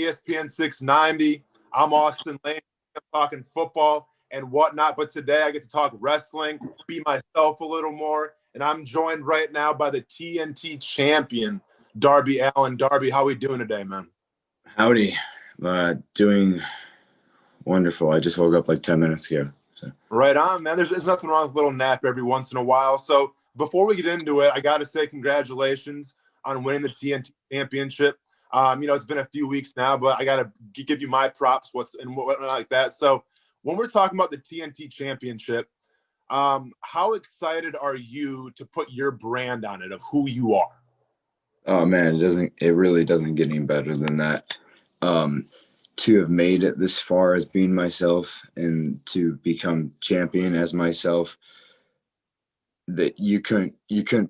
ESPN690. I'm Austen Lane. I'm talking football and whatnot, but today I get to talk wrestling, be myself a little more, and I'm joined right now by the TNT Champion, Darby Allin. Darby, how we doing today, man? Howdy. Doing wonderful. I just woke up like 10 minutes ago. So. Right on, man. There's nothing wrong with a little nap every once in a while. So before we get into it, I got to say congratulations on winning the TNT Championship. It's been a few weeks now, but I got to give you my props, what like that. So when we're talking about the TNT Championship, how excited are you to put your brand on it of who you are? Oh man, it really doesn't get any better than that. To have made it this far as being myself and to become champion as myself, that you couldn't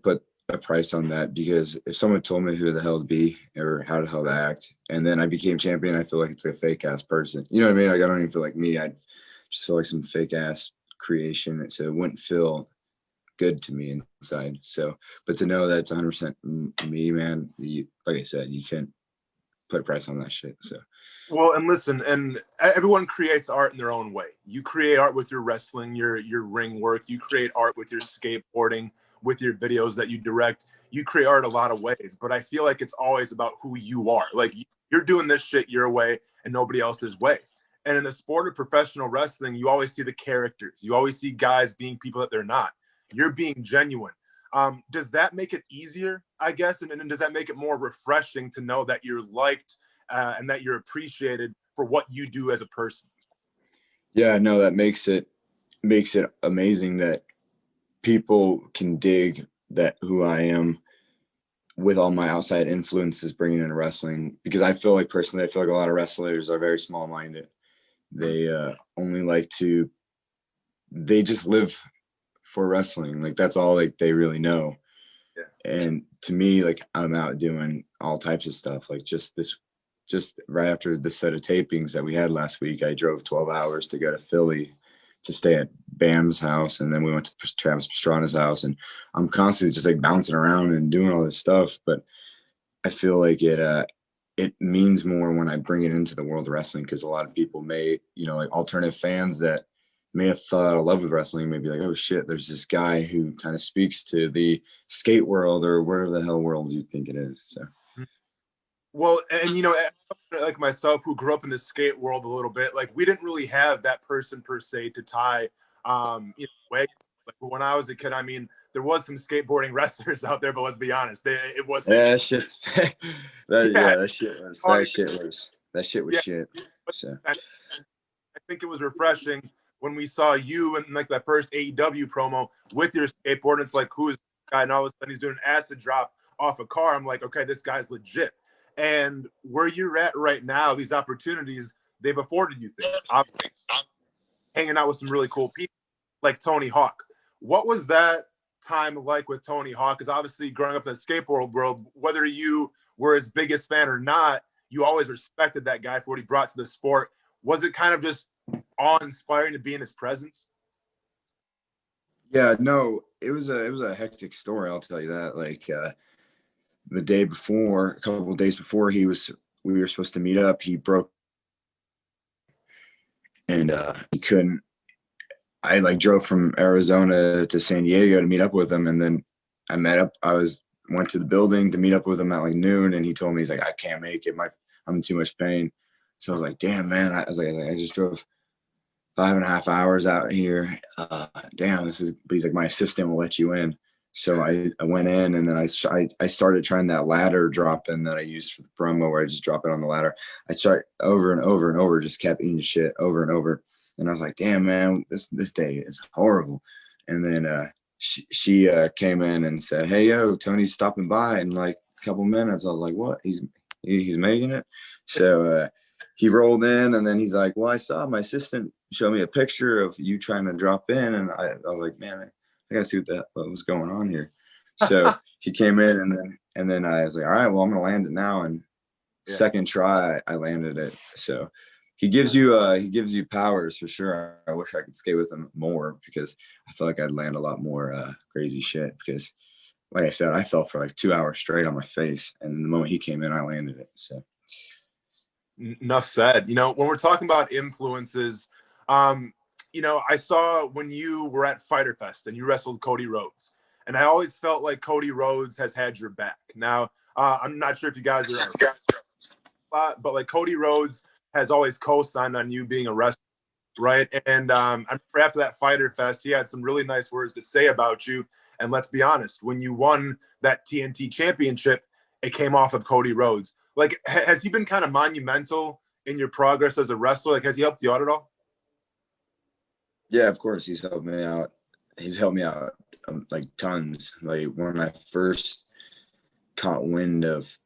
put a price on that, because if someone told me who the hell to be or how the hell to act and then I became champion, I feel like it's a fake ass person. You know what I mean? Like, I don't even feel like me. I just feel like some fake ass creation. So it wouldn't feel good to me inside. So, but to know that it's 100% me, man, like I said, you can't put a price on that shit. So, well, and listen, and everyone creates art in their own way. You create art with your wrestling, your ring work. You create art with your skateboarding, with your videos that you direct. You create art a lot of ways, but I feel like it's always about who you are. Like, you're doing this shit your way and nobody else's way. And in the sport of professional wrestling, you always see the characters. You always see guys being people that they're not. You're being genuine. Does that make it easier, I guess? And does that make it more refreshing to know that you're liked and that you're appreciated for what you do as a person? Yeah, no, that makes it amazing that people can dig that who I am with all my outside influences bringing into wrestling. Because I feel like a lot of wrestlers are very small-minded. They they just live for wrestling. Like, that's all they really know. Yeah. And to me, like, I'm out doing all types of stuff. Like, just right after the set of tapings that we had last week, I drove 12 hours to go to Philly to stay at Bam's house, and then we went to Travis Pastrana's house, and I'm constantly just like bouncing around and doing all this stuff. But I feel like it means more when I bring it into the world of wrestling, because a lot of people may, like alternative fans that may have thought out of love with wrestling, may be like, oh shit, there's this guy who kind of speaks to the skate world or whatever the hell world you think it is. So. Well, and like myself, who grew up in the skate world a little bit, like, we didn't really have that person per se to tie way. Like, when I was a kid, I mean, there was some skateboarding wrestlers out there, but let's be honest, it wasn't. Yeah, that shit's that shit was shit. So I think it was refreshing when we saw you in like that first AEW promo with your skateboard. It's like, who is this guy? And all of a sudden he's doing an acid drop off a car. I'm like, okay, this guy's legit. And where you're at right now, these opportunities, they've afforded you things. I'm hanging out with some really cool people like Tony Hawk. What was that time like with Tony Hawk? Because obviously growing up in the skateboard world, whether you were his biggest fan or not, you always respected that guy for what he brought to the sport. Was it kind of just awe-inspiring to be in his presence? Yeah, no, it was a hectic story, I'll tell you that. Like, the day before, a couple of days before we were supposed to meet up, he broke, and he couldn't. I like drove from Arizona to San Diego to meet up with him, and then went to the building to meet up with him at like noon, and he told me, he's like, I can't make it, I'm in too much pain. So I was like, damn, man. I was like, I just drove 5.5 hours out here. Damn, but he's like, my assistant will let you in. So I went in, and then I started trying that ladder drop in that I used for the promo, where I just drop it on the ladder. I tried over and over and over, just kept eating shit over and over. And I was like, damn, man, this day is horrible. And then she came in and said, hey, yo, Tony's stopping by in like a couple minutes. I was like, what? He's making it? So he rolled in, and then he's like, well, I saw my assistant show me a picture of you trying to drop in. And I was like, man, I gotta see what was going on here. So he came in, and then I was like, all right, well, I'm gonna land it now. And second try, I landed it. So he gives you powers for sure. I wish I could skate with him more, because I feel like I'd land a lot more crazy shit. Because, like I said, I fell for like 2 hours straight on my face, and the moment he came in, I landed it. So Enough said. You know, when we're talking about influences, you know, I saw when you were at Fighter Fest and you wrestled Cody Rhodes, and I always felt like Cody Rhodes has had your back. Now, I'm not sure if you guys are, but like Cody Rhodes has always co-signed on you being a wrestler, right? And I remember after that Fighter Fest, he had some really nice words to say about you. And let's be honest, when you won that TNT Championship, it came off of Cody Rhodes. Like, has he been kind of monumental in your progress as a wrestler? Like, has he helped you out at all? Yeah, of course, he's helped me out. He's helped me out like tons. Like when I first caught wind of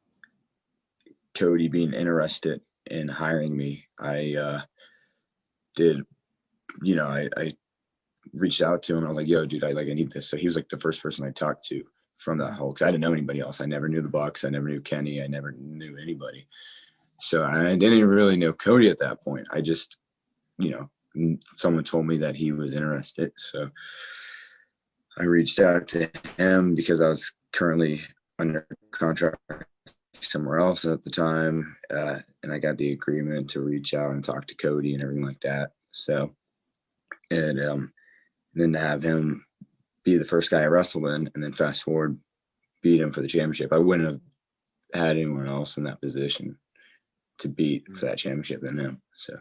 Cody being interested in hiring me, I did, you know, I reached out to him. I was like, yo, dude, I need this. So he was like the first person I talked to from that whole, because I didn't know anybody else. I never knew the Bucks. I never knew Kenny. I never knew anybody. So I didn't really know Cody at that point. I just, you know, someone told me that he was interested. So I reached out to him because I was currently under contract somewhere else at the time. And I got the agreement to reach out and talk to Cody and everything like that. So, and then to have him be the first guy I wrestled in, and then fast forward, beat him for the championship. I wouldn't have had anyone else in that position to beat for that championship than him. So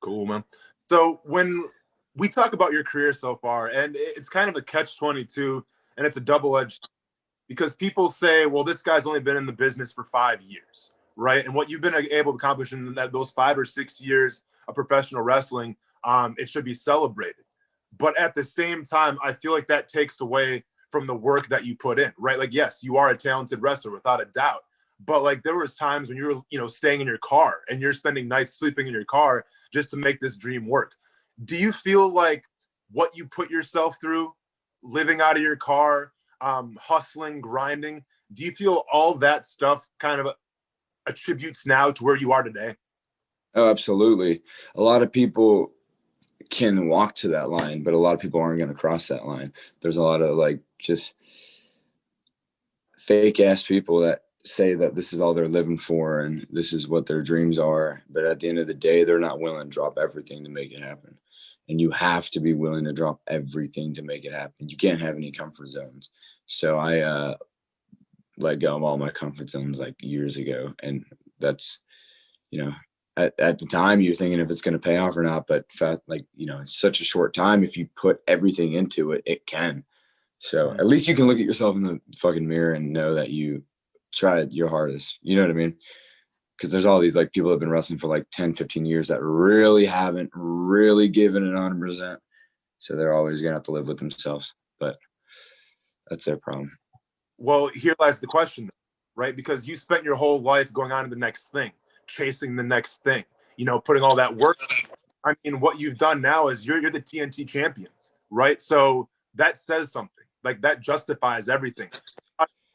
cool, man. So when we talk about your career so far, and it's kind of a catch-22, and it's a double-edged, because people say, well, this guy's only been in the business for 5 years, right? And what you've been able to accomplish in those 5 or 6 years of professional wrestling, it should be celebrated. But at the same time, I feel like that takes away from the work that you put in, right? Like, yes, you are a talented wrestler without a doubt. But like there was times when you were, you know, staying in your car and you're spending nights sleeping in your car just to make this dream work. Do you feel like what you put yourself through, living out of your car, hustling, grinding, do you feel all that stuff kind of attributes now to where you are today? Oh, absolutely. A lot of people can walk to that line, but a lot of people aren't going to cross that line. There's a lot of like just fake ass people that say that this is all they're living for and this is what their dreams are. But at the end of the day, they're not willing to drop everything to make it happen. And you have to be willing to drop everything to make it happen. You can't have any comfort zones. So I let go of all my comfort zones like years ago. And that's, you know, at the time you're thinking if it's going to pay off or not, but like, you know, it's such a short time. If you put everything into it, it can. So at least you can look at yourself in the fucking mirror and know that you tried your hardest. You know what I mean? Because there's all these like people that have been wrestling for like 10, 15 years that really haven't really given it 100%. So they're always going to have to live with themselves. But that's their problem. Well, here lies the question, right? Because you spent your whole life going on to the next thing, chasing the next thing, you know, putting all that work. I mean, what you've done now is you're the TNT champion, right? So that says something. Like that justifies everything.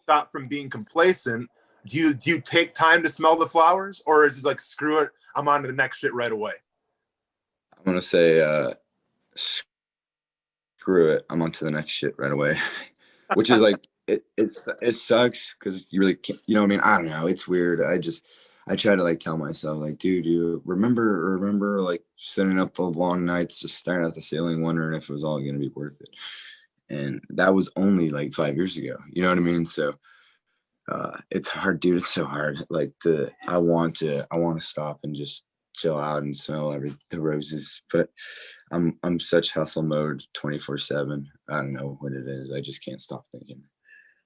Stop from being complacent. Do you take time to smell the flowers, or is it like screw it, I'm on to the next shit right away? I'm gonna say screw it, I'm on to the next shit right away. Which is like it sucks because you really can't, you know what I mean? I don't know. It's weird. I try to like tell myself like, dude, you remember like sitting up the long nights just staring at the ceiling wondering if it was all gonna be worth it. And that was only like 5 years ago. You know what I mean? So it's hard, dude. It's so hard. Like I want to stop and just chill out and smell the roses, but I'm such hustle mode 24/7. I don't know what it is. I just can't stop thinking.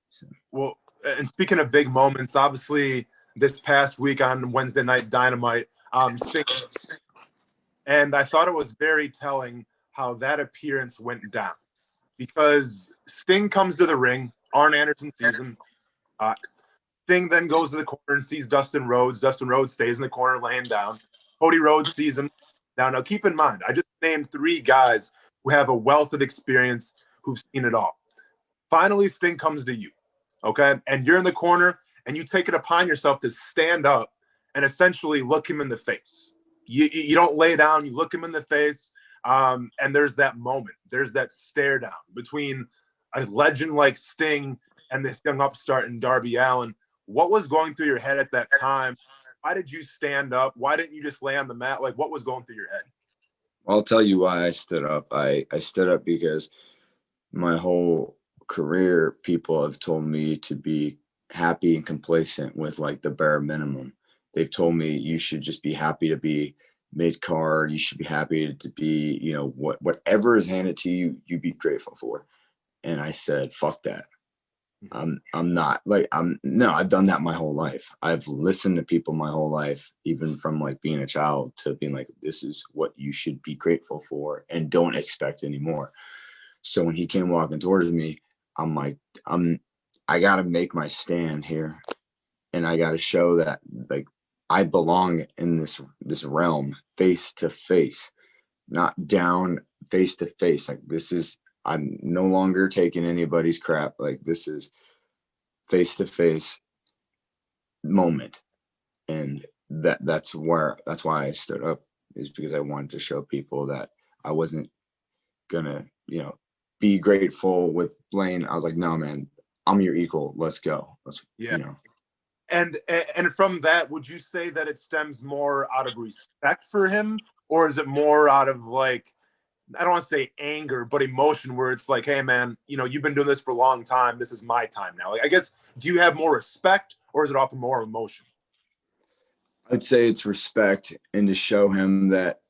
So. Well, and speaking of big moments, obviously this past week on Wednesday Night Dynamite, Sting, and I thought it was very telling how that appearance went down because Sting comes to the ring, Arn Anderson sees him. Sting then goes to the corner and sees Dustin Rhodes. Dustin Rhodes stays in the corner laying down. Cody Rhodes sees him. Now, keep in mind, I just named 3 guys who have a wealth of experience who've seen it all. Finally, Sting comes to you, okay? And you're in the corner, and you take it upon yourself to stand up and essentially look him in the face. You don't lay down. You look him in the face, and there's that moment. There's that stare down between a legend like Sting and this young upstart in Darby Allin. What was going through your head at that time? Why did you stand up? Why didn't you just lay on the mat? Like, what was going through your head? I'll tell you why I stood up. I stood up because my whole career, people have told me to be happy and complacent with like the bare minimum. They've told me you should just be happy to be mid card. You should be happy to be, you know, whatever is handed to you, you be grateful for. And I said, fuck that. I'm not like no, I've done that my whole life. I've listened to people my whole life, even from like being a child to being like, this is what you should be grateful for and don't expect anymore. So when he came walking towards me, I'm like, I gotta make my stand here. And I gotta show that like I belong in this realm face to face, not down, face to face. Like this is, I'm no longer taking anybody's crap. Like this is face to face moment. And that's why I stood up, is because I wanted to show people that I wasn't gonna, you know, be grateful with Blaine. I was like, no, man, I'm your equal. Let's go. Let's, Yeah. you know. And from that, would you say that it stems more out of respect for him, or is it more out of like, I don't want to say anger, but emotion, where it's like, hey, man, you know, you've been doing this for a long time. This is my time now. Like, I guess, do you have more respect, or is it often more emotion? I'd say it's respect, and to show him that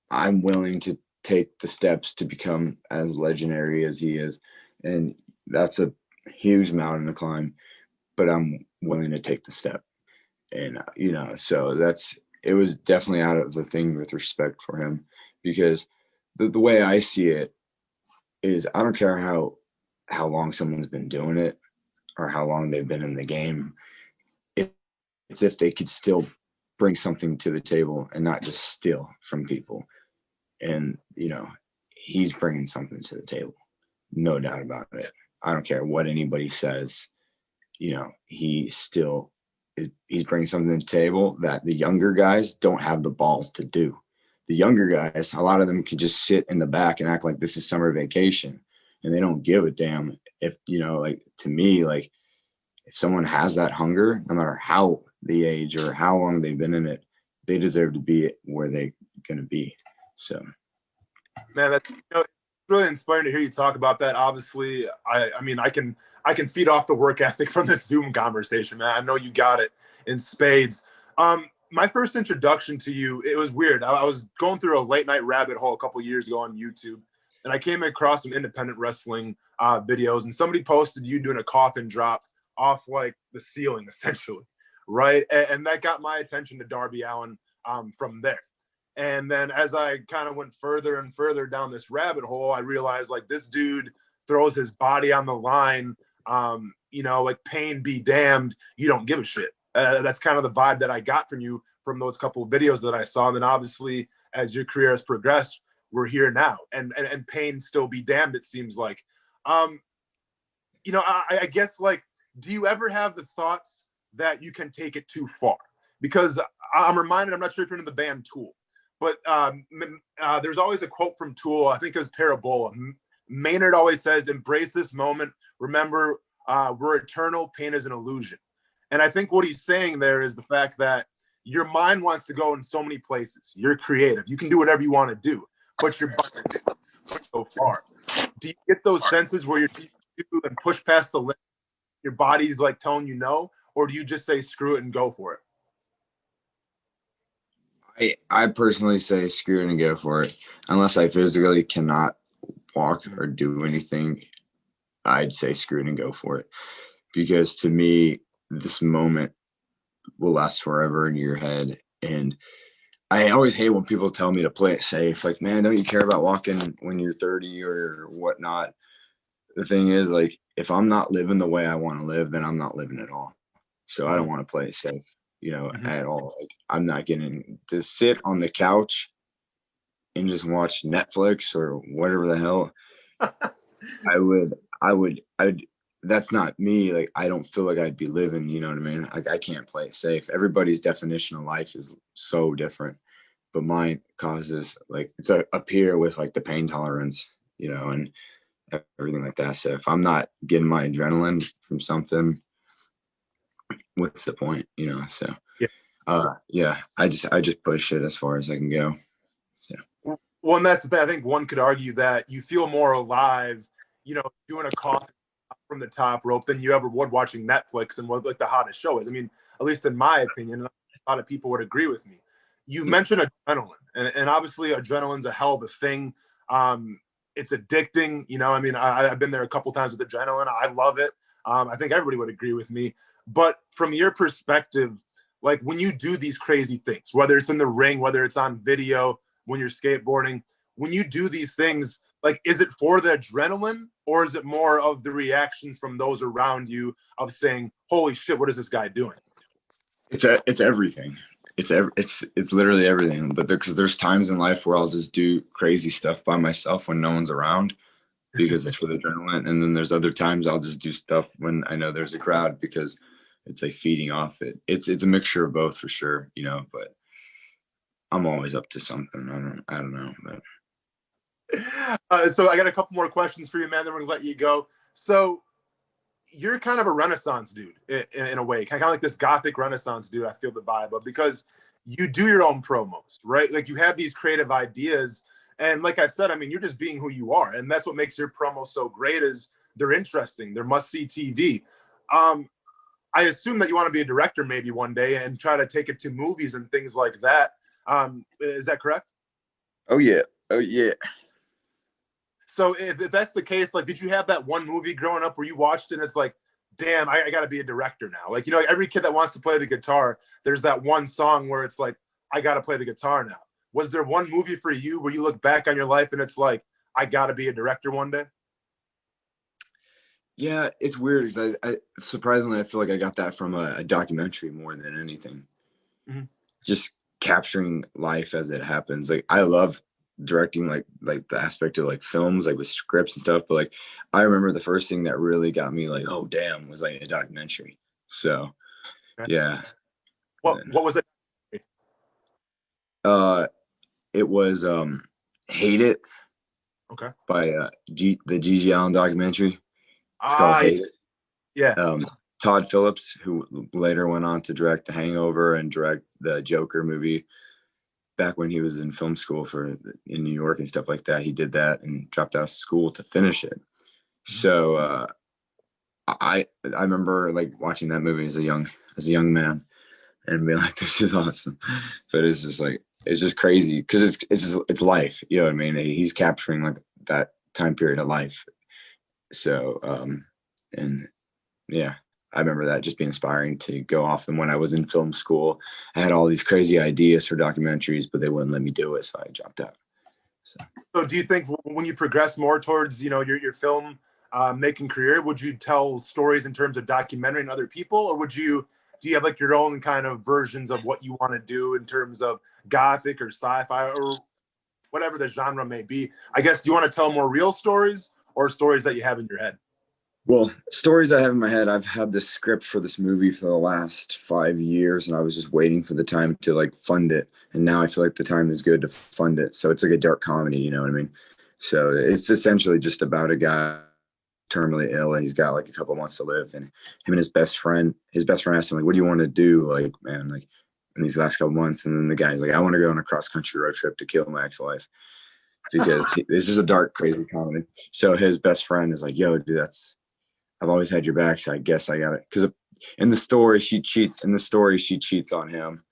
I'm willing to take the steps to become as legendary as he is. And that's a huge mountain to climb, but I'm willing to take the step. And, you know, so it was definitely out of the thing with respect for him, because the way I see it is I don't care how long someone's been doing it or how long they've been in the game. It's if they could still bring something to the table and not just steal from people. And, you know, he's bringing something to the table. No doubt about it. I don't care what anybody says. You know, he's bringing something to the table that the younger guys don't have the balls to do. The younger guys, a lot of them could just sit in the back and act like this is summer vacation, and they don't give a damn. If, you know, like, to me, like, if someone has that hunger, no matter how the age or how long they've been in it, they deserve to be where they're going to be. So, Man, that's, you know, it's really inspiring to hear you talk about that. Obviously, I mean, I can feed off the work ethic from this Zoom conversation, man. I know you got it in spades. My first introduction to you, it was weird. I was going through a late night rabbit hole a couple years ago on YouTube, and I came across some independent wrestling videos, and somebody posted you doing a coffin drop off like the ceiling, essentially, right? And that got my attention to Darby Allin from there. And then as I kind of went further and further down this rabbit hole, I realized like this dude throws his body on the line. You know, like pain be damned, you don't give a shit. That's kind of the vibe that I got from you from those couple of videos that I saw. And then obviously, as your career has progressed, we're here now, and pain still be damned. It seems like, you know, I guess like, do you ever have the thoughts that you can take it too far? Because I'm reminded, I'm not sure if you're into the band Tool, but there's always a quote from Tool. I think it was Parabola. Maynard always says, "Embrace this moment. Remember, we're eternal. Pain is an illusion." And I think what he's saying there is the fact that your mind wants to go in so many places. You're creative. You can do whatever you want to do, but your body goes so far. Do you get those senses where you're and push past the limit? Your body's like telling you no, or do you just say screw it and go for it? I personally say screw it and go for it. Unless I physically cannot walk or do anything, I'd say screw it and go for it. Because to me, this moment will last forever in your head. And I always hate when people tell me to play it safe. Like, man, don't you care about walking when you're 30 or whatnot? The thing is, like, if I'm not living the way I want to live, then I'm not living at all. So I don't want to play it safe, you know, at all. Like, I'm not getting to sit on the couch and just watch Netflix or whatever the hell. I would, that's not me. Like, I don't feel like I'd be living, you know what I mean? Like, I can't play it safe. Everybody's definition of life is so different, but mine causes, like, it's up here with like the pain tolerance, you know, and everything like that. So if I'm not getting my adrenaline from something, what's the point, So Yeah. yeah, I just push it as far as I can go. So Well, and that's the thing. I think one could argue that you feel more alive, doing a coffee from the top rope than you ever would watching Netflix and what like the hottest show is. I mean, at least in my opinion, a lot of people would agree with me. You mentioned adrenaline, and obviously adrenaline's a hell of a thing. It's addicting. I mean, I've been there a couple times with adrenaline. I love it. I think everybody would agree with me. But from your perspective, like when you do these crazy things, whether it's in the ring, whether it's on video, when you're skateboarding, when you do these things, like, is it for the adrenaline or is it more of the reactions from those around you of saying, holy shit, what is this guy doing? it's everything. It's literally everything. But because there's times in life where I'll just do crazy stuff by myself when no one's around because it's for the adrenaline. And then there's other times I'll just do stuff when I know there's a crowd because it's like feeding off it. It's a mixture of both for sure, but I'm always up to something. I don't know, but so I got a couple more questions for you, man. Then we're gonna let you go. So you're kind of a Renaissance dude in a way, kind of like this gothic Renaissance dude. I feel the vibe of because you do your own promos, right? Like you have these creative ideas, and like I said, I mean, you're just being who you are, and that's what makes your promos so great. Is they're interesting, they're must-see TV. I assume that you want to be a director maybe one day and try to take it to movies and things like that. Is that correct? Oh yeah. So if that's the case, like, did you have that one movie growing up where you watched it and it's like, damn, I got to be a director now? Like, every kid that wants to play the guitar, there's that one song where it's like, I got to play the guitar now. Was there one movie for you where you look back on your life and it's like, I got to be a director one day? Yeah, it's weird because I surprisingly I feel like I got that from a documentary more than anything. Mm-hmm. Just capturing life as it happens. Like I love directing like the aspect of like films like with scripts and stuff, but like I remember the first thing that really got me like, oh damn, was like a documentary. So yeah. What was it? It was Hate It. Okay. By the Gigi Allen documentary. It's called Hate It. Yeah. Todd Phillips, who later went on to direct The Hangover and direct the Joker movie back when he was in film school in New York and stuff like that. He did that and dropped out of school to finish it. So I remember like watching that movie as a young man and being like, this is awesome. But it's just like, it's just crazy because it's life. You know what I mean? He's capturing like that time period of life. So and yeah, I remember that just being inspiring to go off. And when I was in film school, I had all these crazy ideas for documentaries, but they wouldn't let me do it, so I dropped out. So do you think when you progress more towards your film making career, would you tell stories in terms of documenting other people, or do you have like your own kind of versions of what you want to do in terms of gothic or sci-fi or whatever the genre may be? I guess, do you want to tell more real stories or stories that you have in your head? Well, stories I have in my head, I've had this script for this movie for the last 5 years, and I was just waiting for the time to like fund it. And now I feel like the time is good to fund it. So it's like a dark comedy, you know what I mean? So it's essentially just about a guy terminally ill and he's got like a couple months to live. And him and his best friend asked him, like, what do you want to do? Like, man, like in these last couple months. And then the guy's like, I want to go on a cross country road trip to kill my ex-wife. Because this is a dark, crazy comedy. So his best friend is like, yo, dude, I've always had your back, so I guess I got it. Because in the story, she cheats on him,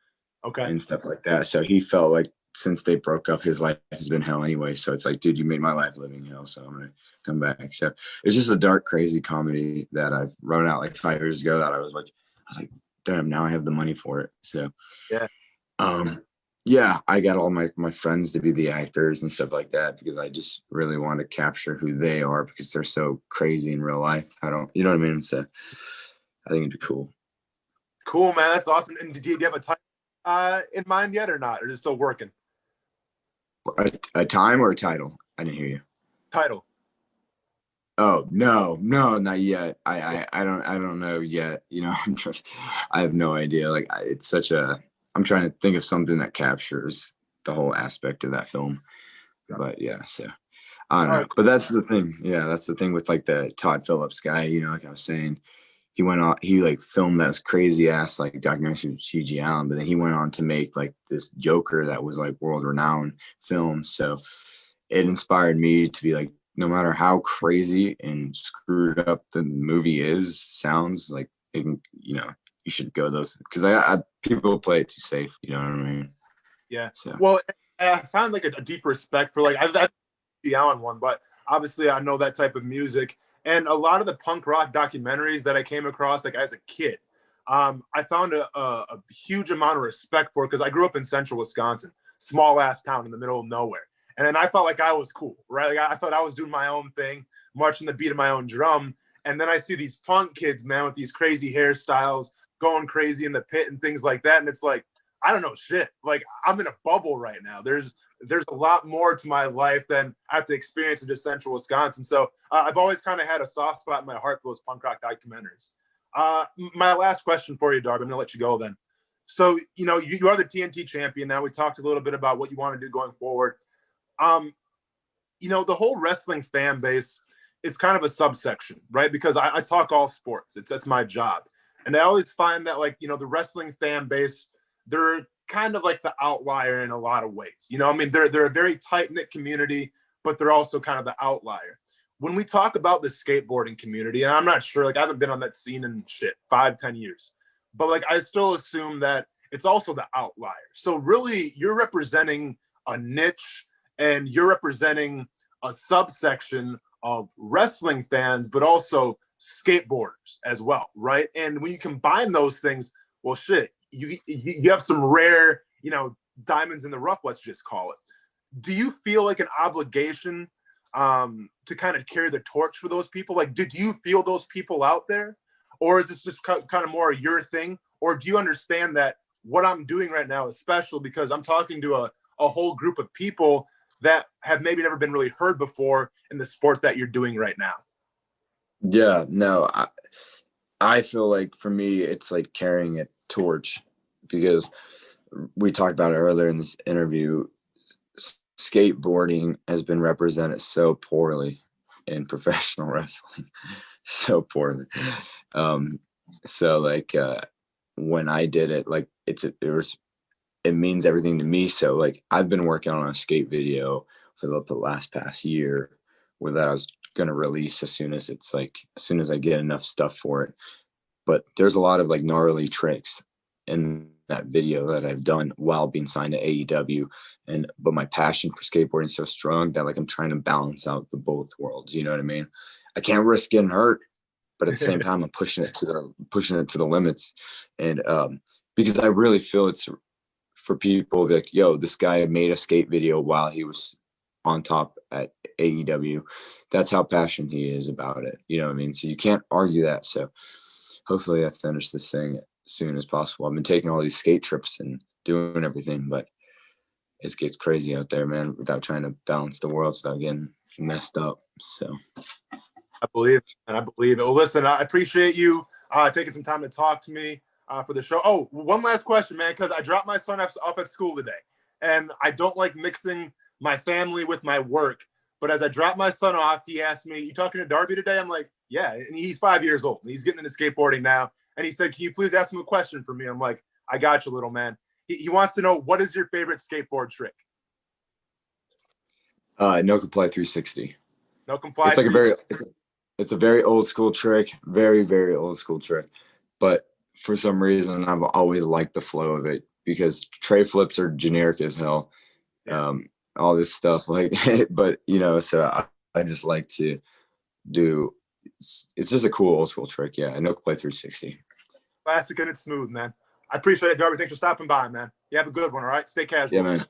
okay, and stuff like that. So he felt like since they broke up, his life has been hell anyway. So it's like, dude, you made my life living hell, so I'm gonna come back. So it's just a dark, crazy comedy that I've wrote out like 5 years ago. That I was like, damn, now I have the money for it. So yeah. Yeah, I got all my friends to be the actors and stuff like that because I just really want to capture who they are because they're so crazy in real life. You know what I mean? So I think it'd be cool. Cool, man. That's awesome. And do you have a title in mind yet or not? Or is it still working? A time or a title? I didn't hear you. Title. Oh, no, not yet. I don't know yet. I have no idea. Like I'm trying to think of something that captures the whole aspect of that film. But yeah, so I don't know. But that's the thing. Yeah, that's the thing with like the Todd Phillips guy, like I was saying, he went on, he like filmed that crazy ass like documentary with CG Allen, but then he went on to make like this Joker that was like world renowned film. So it inspired me to be like, no matter how crazy and screwed up the movie sounds like, it can, you know, you should go those, because I people play it too safe, you know what I mean? Yeah. So Well, I found like a deep respect for like that's the Allen one, but obviously I know that type of music, and a lot of the punk rock documentaries that I came across like as a kid, I found a huge amount of respect for, because I grew up in central Wisconsin, small ass town in the middle of nowhere, and then I felt like I was cool, right? Like I thought I was doing my own thing, marching the beat of my own drum, and then I see these punk kids, man, with these crazy hairstyles, going crazy in the pit and things like that, and it's like, I don't know shit. Like I'm in a bubble right now. There's a lot more to my life than I have to experience in just central Wisconsin. So I've always kind of had a soft spot in my heart for those punk rock documentaries. My last question for you, Darby, I'm gonna let you go then. So you know you are the TNT champion now. We talked a little bit about what you want to do going forward. You know, the whole wrestling fan base, it's kind of a subsection, right? Because I talk all sports. That's my job, and I always find that like, you know, the wrestling fan base, they're kind of like the outlier in a lot of ways. You know, I mean, they're a very tight-knit community, but they're also kind of the outlier. When we talk about the skateboarding community, and I'm not sure, like I haven't been on that scene in shit 5-10 years, but like I still assume that it's also the outlier. So really you're representing a niche, and you're representing a subsection of wrestling fans, but also skateboarders as well, right? And when you combine those things, well, shit, you have some rare, you know, diamonds in the rough, let's just call it. Do you feel like an obligation to kind of carry the torch for those people? Like, do you feel those people out there, or is this just kind of more your thing? Or do you understand that what I'm doing right now is special because I'm talking to a whole group of people that have maybe never been really heard before in the sport that you're doing right now? yeah, no, I feel like for me, it's like carrying a torch, because we talked about it earlier in this interview. Skateboarding has been represented so poorly in professional wrestling, so poorly. So like when I did it, like it means everything to me. So like I've been working on a skate video for the past year, where that I was gonna release as soon as I get enough stuff for it. But there's a lot of like gnarly tricks in that video that I've done while being signed to AEW. But my passion for skateboarding is so strong that like I'm trying to balance out the both worlds. You know what I mean? I can't risk getting hurt, but at the same time, I'm pushing it to the limits. And because I really feel it's for people like, yo, this guy made a skate video while he was on top at AEW. That's how passionate he is about it. You know what I mean? So you can't argue that. So hopefully I finish this thing as soon as possible. I've been taking all these skate trips and doing everything, but it gets crazy out there, man, without trying to balance the worlds without getting messed up. So I believe it, and I believe it. Well, listen, I appreciate you taking some time to talk to me for the show. Oh, one last question, man, because I dropped my son off at school today, and I don't like mixing my family with my work. But as I dropped my son off, he asked me, "You talking to Darby today?" I'm like, "Yeah," and he's 5 years old. He's getting into skateboarding now, and he said, "Can you please ask him a question for me?" I'm like, "I got you, little man." He wants to know, what is your favorite skateboard trick? no comply 360. No comply. It's like it's a very old school trick, very, very old school trick. But for some reason, I've always liked the flow of it, because tray flips are generic as hell. All this stuff, like, but you know, so I just like to do. It's just a cool old school trick. Yeah, no play 360. Classic and it's smooth, man. I appreciate it, Darby. Thanks for stopping by, man. You have a good one, all right? Stay casual. Yeah, man.